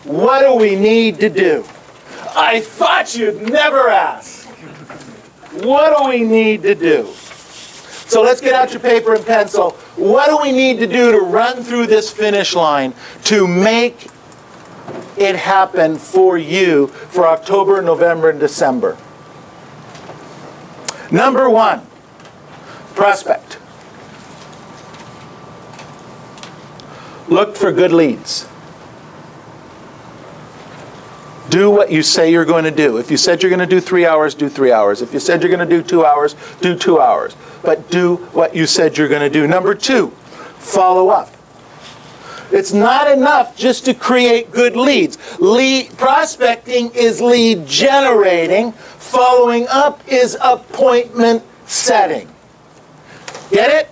what do we need to do? I thought you'd never ask. What do we need to do? So let's get out your paper and pencil. What do we need to do to run through this finish line to make it happen for you for October, November, and December? Number one, prospect. Look for good leads. Do what you say you're going to do. If you said you're going to do 3 hours, do 3 hours. If you said you're going to do 2 hours, do 2 hours. But do what you said you're going to do. Number two, follow up. It's not enough just to create good leads. Prospecting is lead generating. Following up is appointment setting. Get it?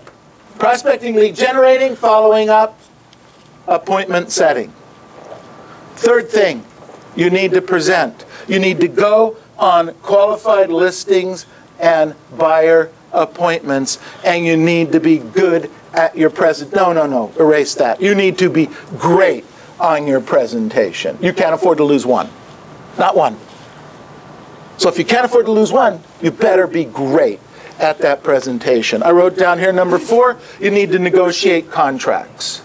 Prospecting, lead generating, following up, appointment setting. Third thing, you need to present. You need to go on qualified listings and buyer appointments, and you need to be good at your no, erase that. You need to be great on your presentation. You can't afford to lose one. Not one. So if you can't afford to lose one, you better be great at that presentation. I wrote down here, number 4, you need to negotiate contracts.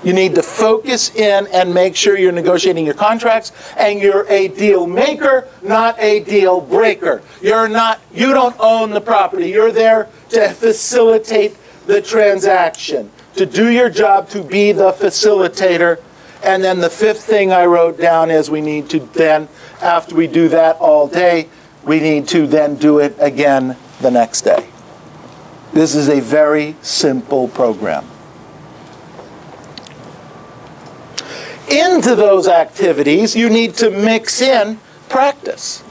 You need to focus in and make sure you're negotiating your contracts, and you're a deal maker, not a deal breaker. You don't own the property. You're there to facilitate the transaction, to do your job, to be the facilitator. And then the 5th thing I wrote down is we need to then, after we do that all day, we need to then do it again the next day. This is a very simple program. Into those activities, you need to mix in practice.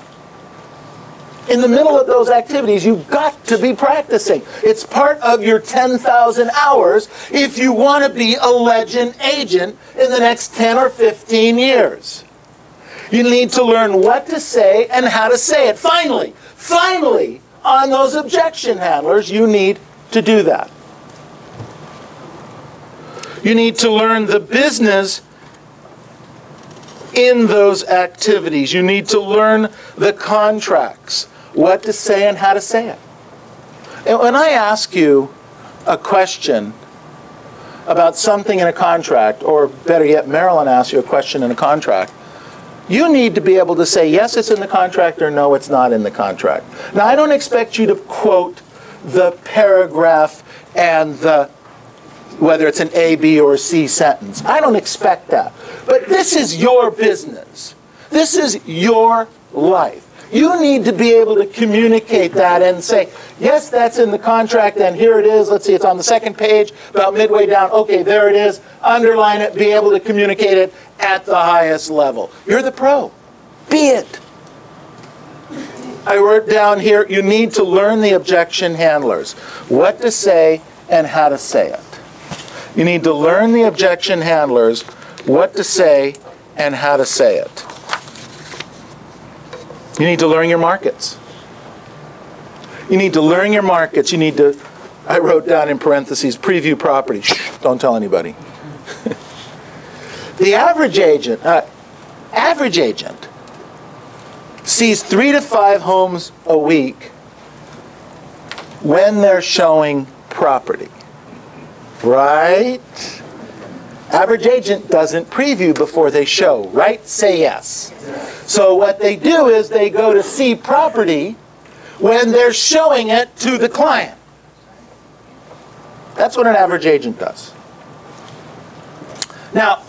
In the middle of those activities, you've got to be practicing. It's part of your 10,000 hours if you want to be a legend agent in the next 10 or 15 years. You need to learn what to say and how to say it. Finally, on those objection handlers, you need to do that. You need to learn the business in those activities. You need to learn the contracts, what to say and how to say it. And when I ask you a question about something in a contract, or better yet, Marilyn asks you a question in a contract, you need to be able to say, yes, it's in the contract, or no, it's not in the contract. Now, I don't expect you to quote the paragraph and whether it's an A, B, or C sentence. I don't expect that. But this is your business. This is your life. You need to be able to communicate that and say, yes, that's in the contract, and here it is. Let's see, it's on the 2nd page, about midway down. Okay, there it is. Underline it. Be able to communicate it at the highest level. You're the pro. Be it. I wrote down here, you need to learn the objection handlers. What to say and how to say it. You need to learn the objection handlers, what to say and how to say it. You need to learn your markets. You need to learn your markets. You need to, I wrote down in parentheses, preview property. Shh, don't tell anybody. The average agent sees 3 to 5 homes a week when they're showing property. Right? Average agent doesn't preview before they show, right? Say yes. So what they do is they go to see property when they're showing it to the client. That's what an average agent does. Now,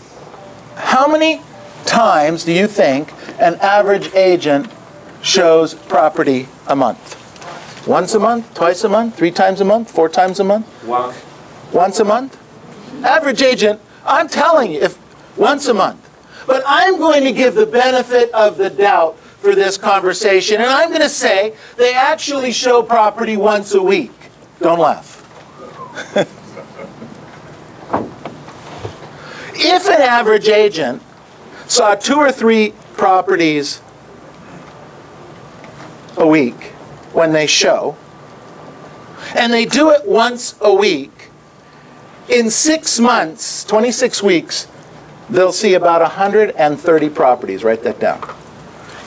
how many times do you think an average agent shows property a month? Once a month? Twice a month? 3 times a month? 4 times a month? Once a month? Average agent, I'm telling you, if once a month. But I'm going to give the benefit of the doubt for this conversation, and I'm going to say they actually show property once a week. Don't laugh. If an average agent saw 2 or 3 properties a week when they show, and they do it once a week, in 6 months, 26 weeks, they'll see about 130 properties. Write that down.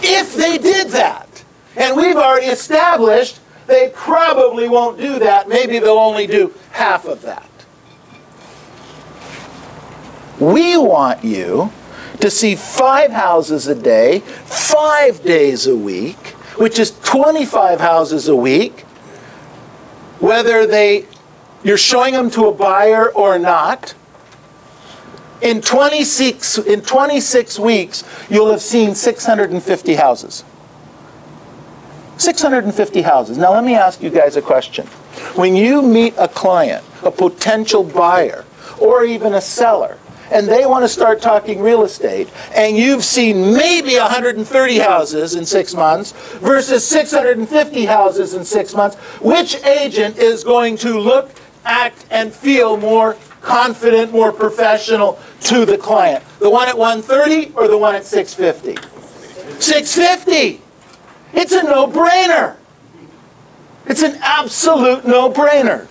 If they did that, and we've already established they probably won't do that. Maybe they'll only do half of that. We want you to see 5 houses a day, 5 days a week, which is 25 houses a week, whether you're showing them to a buyer or not. In 26 weeks, you'll have seen 650 houses. 650 houses. Now let me ask you guys a question. When you meet a client, a potential buyer, or even a seller, and they want to start talking real estate, and you've seen maybe 130 houses in 6 months versus 650 houses in 6 months, which agent is going to look, act, and feel more confident, more professional to the client? The one at 130 or the one at 650? 650! It's a no-brainer. It's an absolute no-brainer.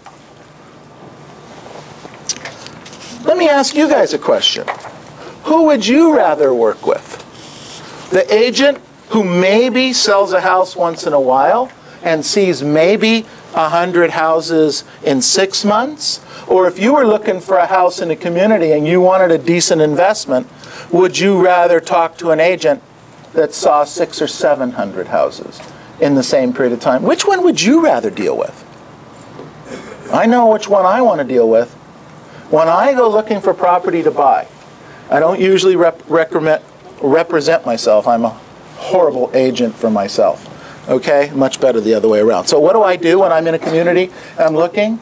Let me ask you guys a question. Who would you rather work with? The agent who maybe sells a house once in a while and sees maybe 100 houses in 6 months? Or if you were looking for a house in a community and you wanted a decent investment, would you rather talk to an agent that saw 600 or 700 houses in the same period of time? Which one would you rather deal with? I know which one I want to deal with. When I go looking for property to buy, I don't usually represent myself. I'm a horrible agent for myself. Okay? Much better the other way around. So what do I do when I'm in a community and I'm looking?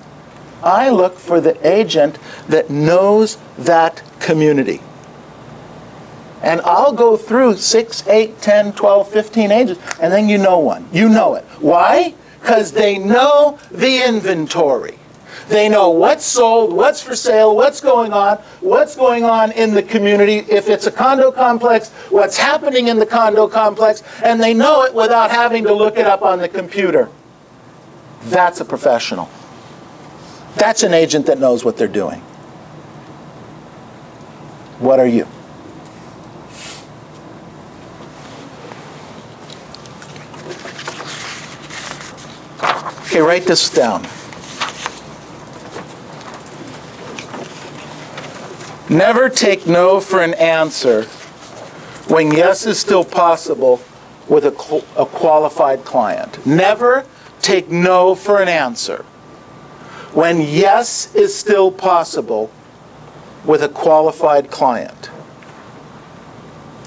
I look for the agent that knows that community. And I'll go through 6, 8, 10, 12, 15 agents, and then you know one. You know it. Why? Because they know the inventory. They know what's sold, what's for sale, what's going on in the community. If it's a condo complex, what's happening in the condo complex, and they know it without having to look it up on the computer. That's a professional. That's an agent that knows what they're doing. What are you? Okay, write this down. Never take no for an answer when yes is still possible with a qualified client. Never take no for an answer when yes is still possible with a qualified client.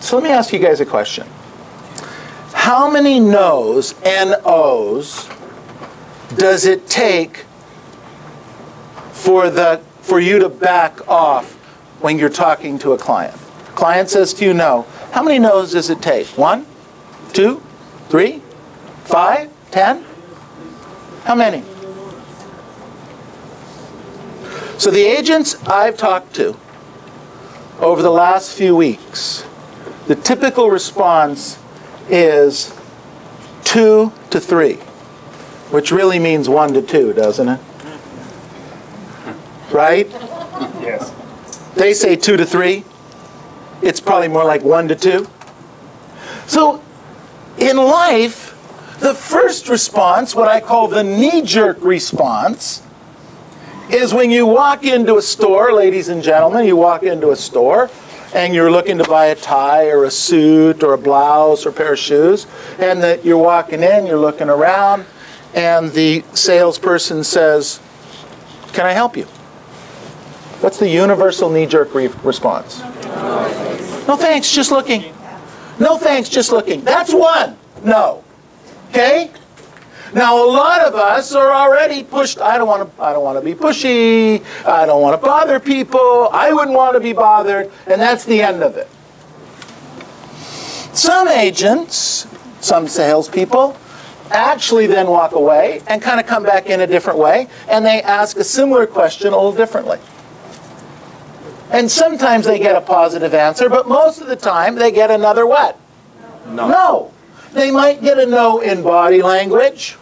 So let me ask you guys a question. How many no's, N-O's, does it take for you to back off when you're talking to a client? Client says to you no. How many no's does it take? 1, 2, 3, 5, 10? How many? So the agents I've talked to over the last few weeks, the typical response is 2 to 3. Which really means 1 to 2, doesn't it? Right? Yes. They say 2 to 3. It's probably more like 1 to 2. So in life, the first response, what I call the knee-jerk response, is when you walk into a store, ladies and gentlemen, you walk into a store and you're looking to buy a tie or a suit or a blouse or a pair of shoes, and that you're walking in, you're looking around, and the salesperson says, "Can I help you?" What's the universal knee-jerk response? No thanks, just looking. No thanks, just looking. That's one. No. Okay? Now a lot of us are already pushed. I don't want to be pushy. I don't want to bother people. I wouldn't want to be bothered, and that's the end of it. Some agents, some salespeople, actually then walk away and kind of come back in a different way, and they ask a similar question a little differently. And sometimes they get a positive answer, but most of the time they get another what? No. No. They might get a no in body language.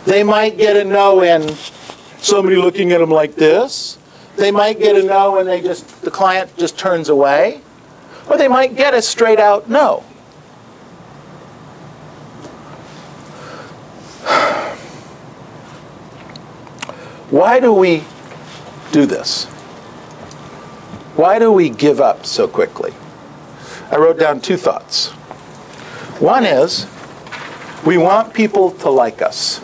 They might get a no in somebody looking at them like this. They might get a no and the client just turns away, or they might get a straight out no. Why do we do this? Why do we give up so quickly? I wrote down 2 thoughts. One is, we want people to like us.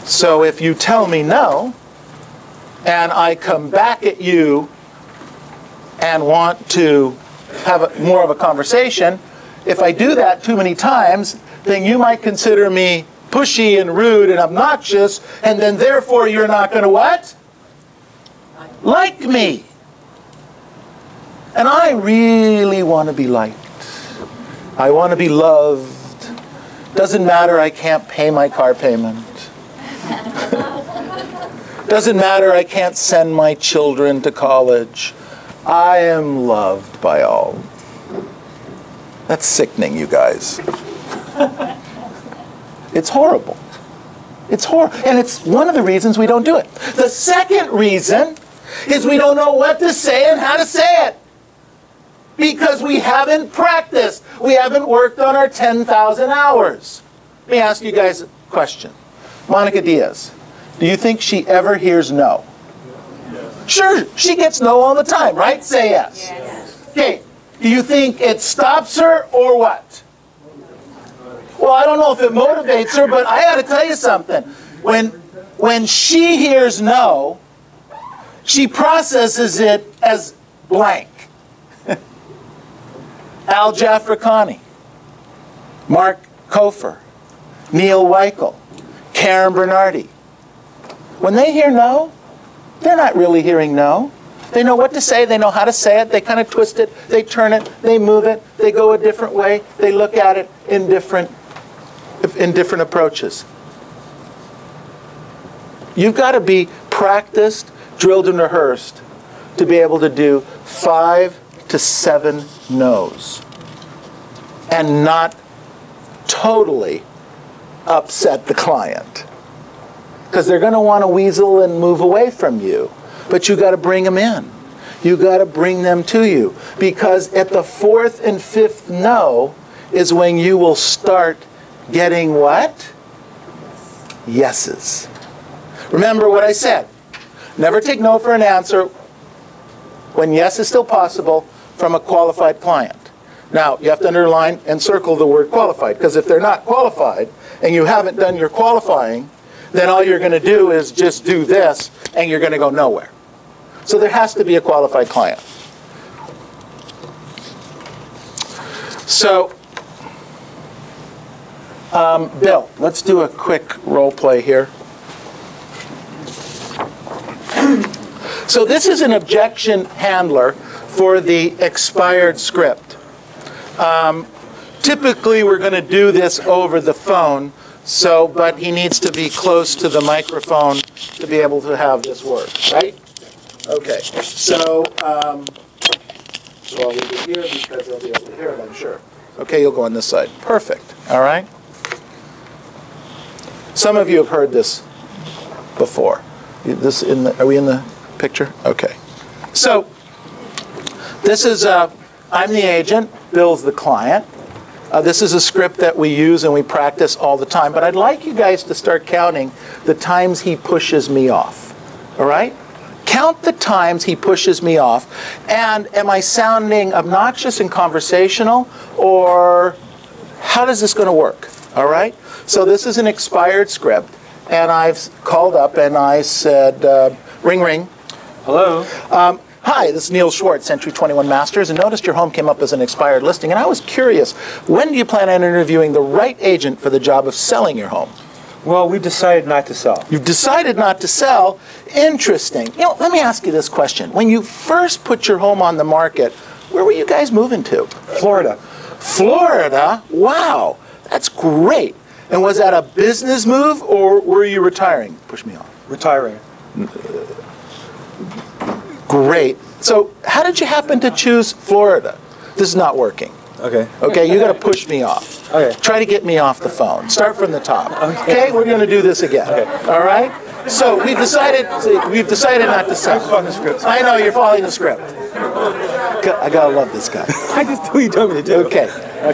So if you tell me no, and I come back at you and want to have more of a conversation, if I do that too many times, then you might consider me pushy and rude and obnoxious, and then therefore you're not going to what? Like me. And I really want to be liked. I want to be loved. Doesn't matter I can't pay my car payment. Doesn't matter I can't send my children to college. I am loved by all. That's sickening, you guys. It's horrible. It's horrible. And it's one of the reasons we don't do it. The second reason is we don't know what to say and how to say it. Because we haven't practiced. We haven't worked on our 10,000 hours. Let me ask you guys a question. Monica Diaz, do you think she ever hears no? Yes. Sure, she gets no all the time, right? Say yes. Yes. Okay, do you think it stops her or what? Well, I don't know if it motivates her, but I got to tell you something. When she hears no, she processes it as blank. Al Jafrikani, Mark Kofer, Neil Weichel, Karen Bernardi. When they hear no, they're not really hearing no. They know what to say, they know how to say it, they kind of twist it, they turn it, they move it, they go a different way, they look at it in different approaches. You've got to be practiced, drilled and rehearsed to be able to do 5 to 7 no's and not totally upset the client. Because they're going to want to weasel and move away from you. But you got to bring them in. You got to bring them to you. Because at the 4th and 5th no is when you will start getting what? Yeses. Remember what I said. Never take no for an answer when yes is still possible from a qualified client. Now, you have to underline and circle the word qualified, because if they're not qualified and you haven't done your qualifying, then all you're going to do is just do this and you're going to go nowhere. So there has to be a qualified client. So, Bill, let's do a quick role play here. So this is an objection handler for the expired script. Typically, we're going to do this over the phone, but he needs to be close to the microphone to be able to have this work, right? Okay, so I'll leave it here because they'll be able to hear it, I'm sure. Okay, you'll go on this side. Perfect, all right? Some of you have heard this before. Are we in the picture? Okay. So, this is, I'm the agent, Bill's the client. This is a script that we use and we practice all the time. But I'd like you guys to start counting the times he pushes me off. All right? Count the times he pushes me off. And am I sounding obnoxious and conversational? Or how is this going to work? All right? So this is an expired script. And I've called up and I said, ring, ring. Hello. Hi, this is Neil Schwartz, Century 21 Masters, and noticed your home came up as an expired listing, and I was curious, when do you plan on interviewing the right agent for the job of selling your home? Well, we've decided not to sell. You've decided not to sell? Interesting. You know, let me ask you this question. When you first put your home on the market, where were you guys moving to? Florida. Florida? Wow, that's great. And was that a business move, or were you retiring? Push me off. Retiring. Great. So how did you happen to choose Florida? This is not working. Okay. Okay, you got to push me off. Okay. Try to get me off the phone. Start from the top. Okay, we're going to do this again. Okay. All right? So we've decided not to sell. I'm following the script. I know you're following the script. I gotta love this guy. I just do what you told me to do. Okay,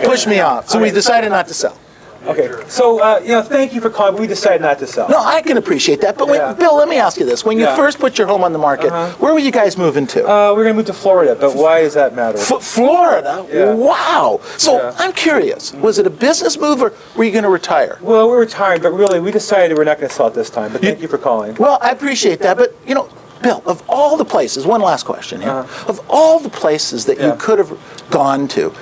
push me off. So we decided not to sell. Okay. So thank you for calling. But we decided not to sell. No, I can appreciate that. But Yeah. Bill, let me ask you this: when you first put your home on the market, where were you guys moving to? We're gonna move to Florida, but why does that matter? Florida? Yeah. Wow. So Yeah. I'm curious, was it a business move or were you going to retire? Well, we're retiring, but really, we decided we're not going to sell it this time. But thank you for calling. Well, I appreciate that, but you know, Bill, of all the places, one last question here. Of all the places that you could have gone to,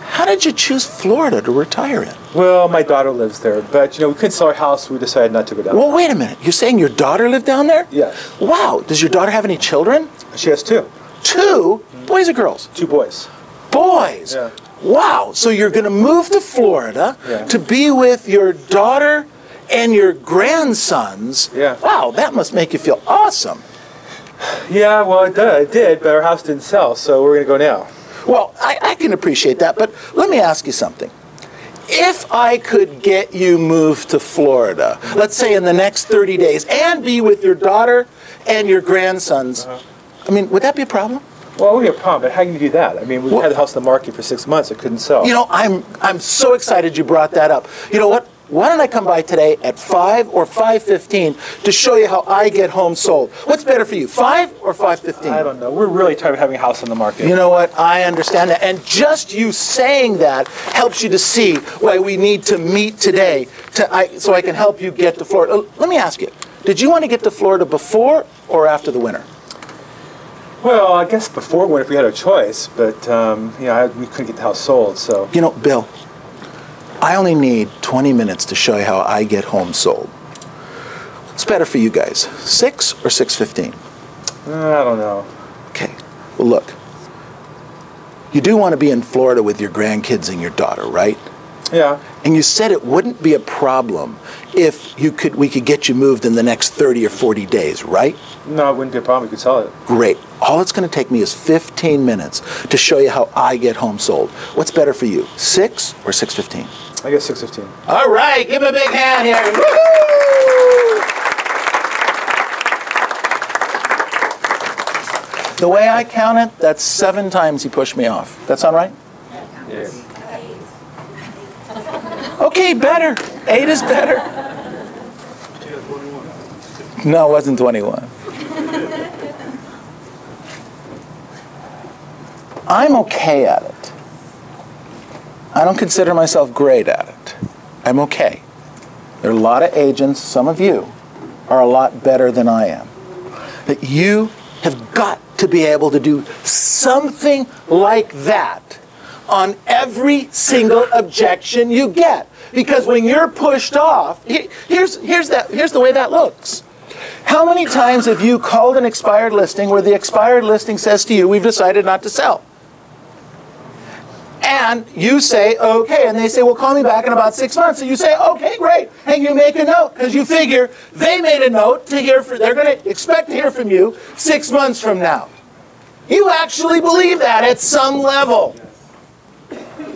how did you choose Florida to retire in? Well, my daughter lives there, but we couldn't sell our house, so we decided not to go down. Well, wait a minute. You're saying your daughter lived down there? Yes. Wow. Does your daughter have any children? She has two. Two? Boys or girls? Two boys. Boys? Yeah. Wow. So you're going to move to Florida Yeah. to be with your daughter and your grandsons? Yeah. Wow, that must make you feel awesome. Yeah, well, it did, but our house didn't sell, so we're going to go now. Well, I can appreciate that, but let me ask you something. If I could get you moved to Florida, let's say in the next 30 days, and be with your daughter and your grandsons, I mean, would that be a problem? Well, it would be a problem, but how can you do that? I mean, we had the house on the market for 6 months. It couldn't sell. You know, I'm so excited you brought that up. You know what? Why don't I come by today at 5 or 5:15 to show you how I get homes sold? What's better for you, 5 or 5:15? I don't know. We're really tired of having a house on the market. You know what? I understand that. And just you saying that helps you to see why we need to meet today so I can help you get to Florida. Let me ask you, did you want to get to Florida before or after the winter? Well, I guess before when if we had a choice, but we couldn't get the house sold, so. You know, Bill, I only need 20 minutes to show you how I get homes sold. What's better for you guys, 6 or 6:15? I don't know. Okay, well look, you do want to be in Florida with your grandkids and your daughter, right? Yeah. And you said it wouldn't be a problem if we could get you moved in the next 30 or 40 days, right? No, it wouldn't be a problem. We could sell it. Great. All it's going to take me is 15 minutes to show you how I get homes sold. What's better for you, 6 or 6:15? I guess 6:15. All right, give him a big hand here. Woo-hoo! The way I count it, that's 7 times he pushed me off. That sound right? Yes. Okay, better. 8 is better. No, it wasn't 21. I'm okay at it. I don't consider myself great at it. I'm okay. There are a lot of agents, some of you, are a lot better than I am. But you have got to be able to do something like that on every single objection you get. Because when you're pushed off, here's the way that looks. How many times have you called an expired listing where the expired listing says to you, we've decided not to sell? And you say, okay, and they say, well, call me back in about 6 months. And you say, okay, great. And you make a note, because you figure they made a note to they're going to expect to hear from you 6 months from now. You actually believe that at some level.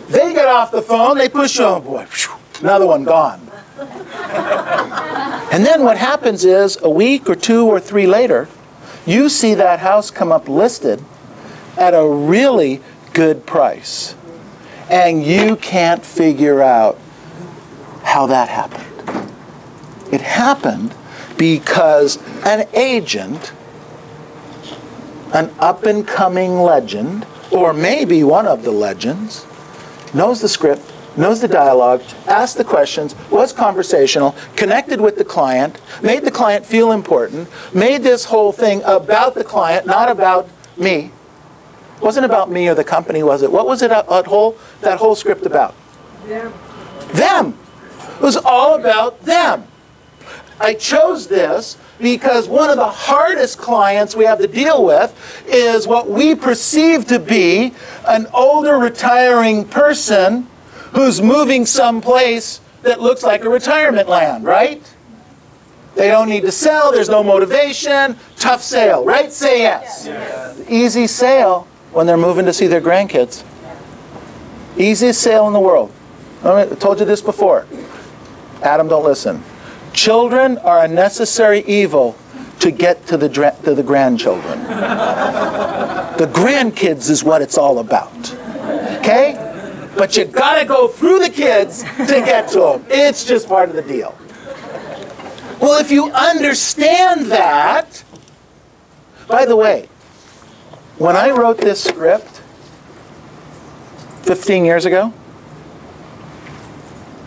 They get off the phone, they push you, oh boy, another one gone. And then what happens is, a week or 2 or 3 later, you see that house come up listed at a really good price. And you can't figure out how that happened. It happened because an agent, an up-and-coming legend, or maybe one of the legends, knows the script, knows the dialogue, asked the questions, was conversational, connected with the client, made the client feel important, made this whole thing about the client, not about me. It wasn't about me or the company, was it? What was it that whole script about? Them. Them. It was all about them. I chose this because one of the hardest clients we have to deal with is what we perceive to be an older retiring person who's moving someplace that looks like a retirement land, right? They don't need to sell, there's no motivation, tough sale, right? Say yes. Yes. Easy sale when they're moving to see their grandkids. Easiest sale in the world. I told you this before. Adam, don't listen. Children are a necessary evil to get to the grandchildren. The grandkids is what it's all about. Okay? But you gotta go through the kids to get to them. It's just part of the deal. Well, if you understand that, by the way, when I wrote this script 15 years ago,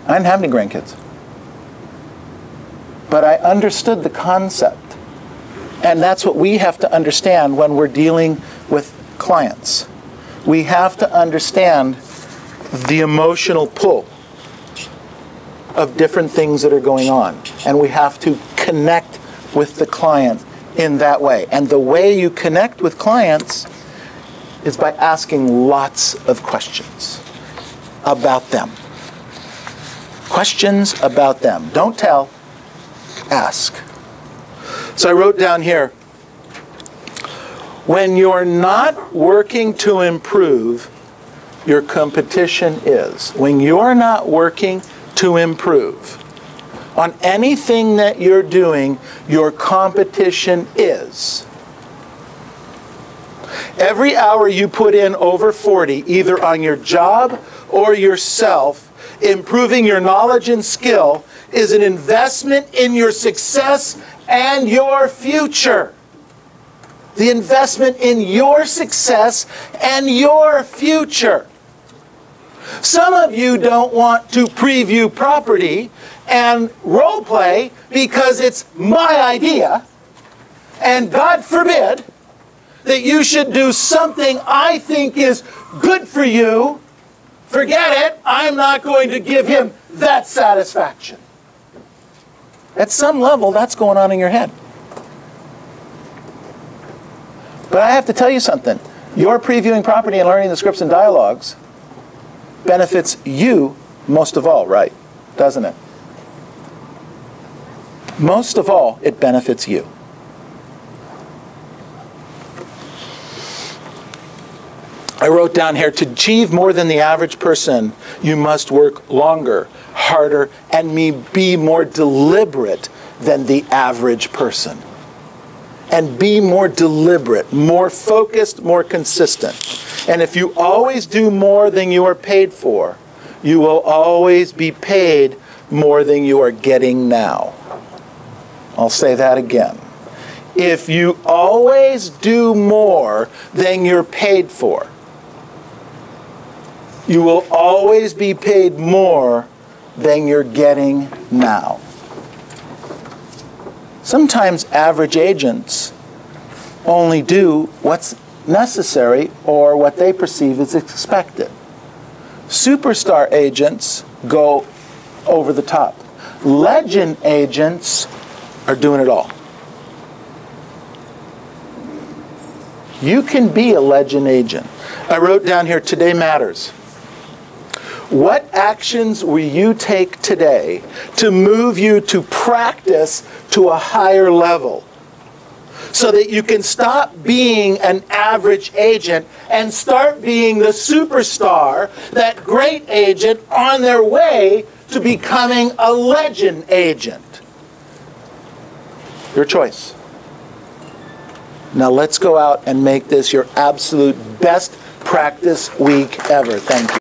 I didn't have any grandkids. But I understood the concept. And that's what we have to understand when we're dealing with clients. We have to understand the emotional pull of different things that are going on. And we have to connect with the client in that way. And the way you connect with clients is by asking lots of questions about them. Questions about them. Don't tell, ask. So I wrote down here, when you're not working to improve, your competition is. When you're not working to improve on anything that you're doing, your competition is. Every hour you put in over 40, either on your job or yourself, improving your knowledge and skill is an investment in your success and your future. The investment in your success and your future. Some of you don't want to preview property and role play because it's my idea, and God forbid that you should do something I think is good for you. Forget it, I'm not going to give him that satisfaction. At some level, that's going on in your head. But I have to tell you something. Your previewing property and learning the scripts and dialogues benefits you most of all, right? Doesn't it? Most of all, it benefits you. I wrote down here, to achieve more than the average person, you must work longer, harder, and be more deliberate than the average person. And be more deliberate, more focused, more consistent. And if you always do more than you are paid for, you will always be paid more than you are getting now. I'll say that again. If you always do more than you're paid for, you will always be paid more than you're getting now. Sometimes average agents only do what's necessary or what they perceive as expected. Superstar agents go over the top. Legend agents are doing it all. You can be a legend agent. I wrote down here, today matters. What actions will you take today to move you to practice to a higher level so that you can stop being an average agent and start being the superstar, that great agent on their way to becoming a legend agent? Your choice. Now let's go out and make this your absolute best practice week ever. Thank you.